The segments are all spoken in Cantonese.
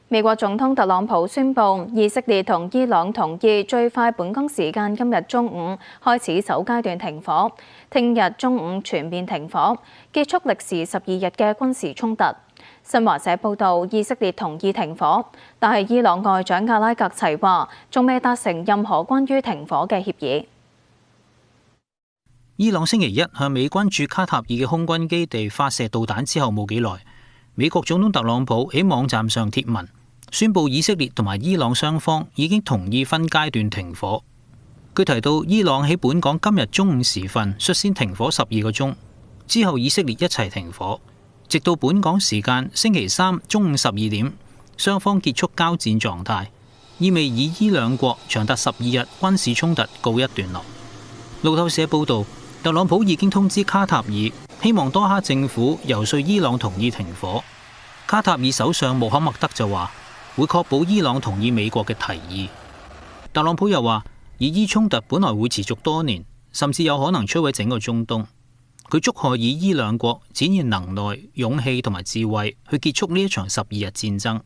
美國總統特朗普宣布，以色列同伊朗同意最快本港時間今日中午開始首階段停火，聽日中午全面停火，結束歷時12日嘅軍事衝突。新華社報導，以色列同意停火，但係伊朗外長阿拉格齊話，仲未達成任何關於停火嘅協議。伊朗星期一向美軍駐卡塔爾嘅空軍基地發射導彈之後冇幾耐，美國總統特朗普喺網站上貼文，宣布以色列同埋伊朗雙方已經同意分階段停火。佢提到，伊朗喺本港今日中午時分率先停火12個鐘，之後以色列一齊停火，直到本港時間星期三中午12點，雙方結束交戰狀態，意味以伊兩國長達12日軍事衝突告一段落。路透社報導，特朗普已經通知卡塔爾，希望多哈政府游說伊朗同意停火。卡塔爾首相穆罕默德就話會確保伊朗同意美國嘅提議。特朗普又話，以伊衝突本來會持續多年，甚至有可能摧毀整個中東。佢祝賀以伊兩國展現能耐、勇氣同埋智慧去結束呢一場12日戰爭。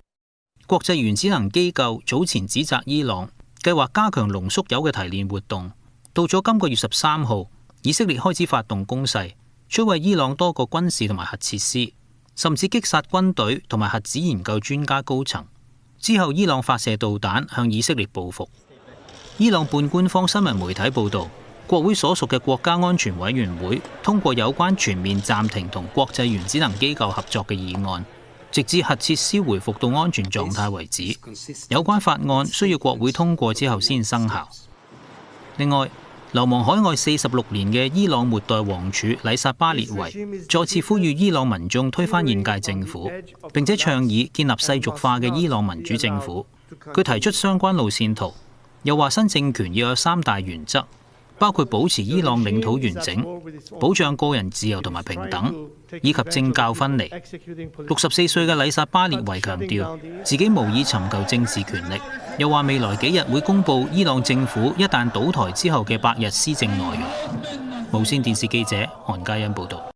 國際原子能機構早前指責伊朗計劃加強濃縮鈾嘅提煉活動，到咗今個月13號，以色列開始發動攻勢，摧毀伊朗多個軍事同埋核設施，甚至擊殺軍隊同埋核子研究專家高層。之後，伊朗發射導彈向以色列報復。伊朗半官方新聞媒體報導，國會所屬嘅國家安全委員會通過有關全面暫停同國際原子能機構合作嘅議案，直至核設施回復到安全狀態為止。有關法案需要國會通過之後先生效。另外，流亡海外46年嘅伊朗末代王儲禮薩巴列維再次呼籲伊朗民眾推翻現屆政府，並且倡議建立世俗化嘅伊朗民主政府。佢提出相關路線圖，又話新政權要有3大原則，包括保持伊朗領土完整、保障個人自由同埋平等，以及政教分離。64歲嘅禮薩巴列維強調自己無意尋求政治權力，又話未來幾日會公布伊朗政府一旦倒台之後嘅100日施政內容。無線電視記者韓嘉欣報道。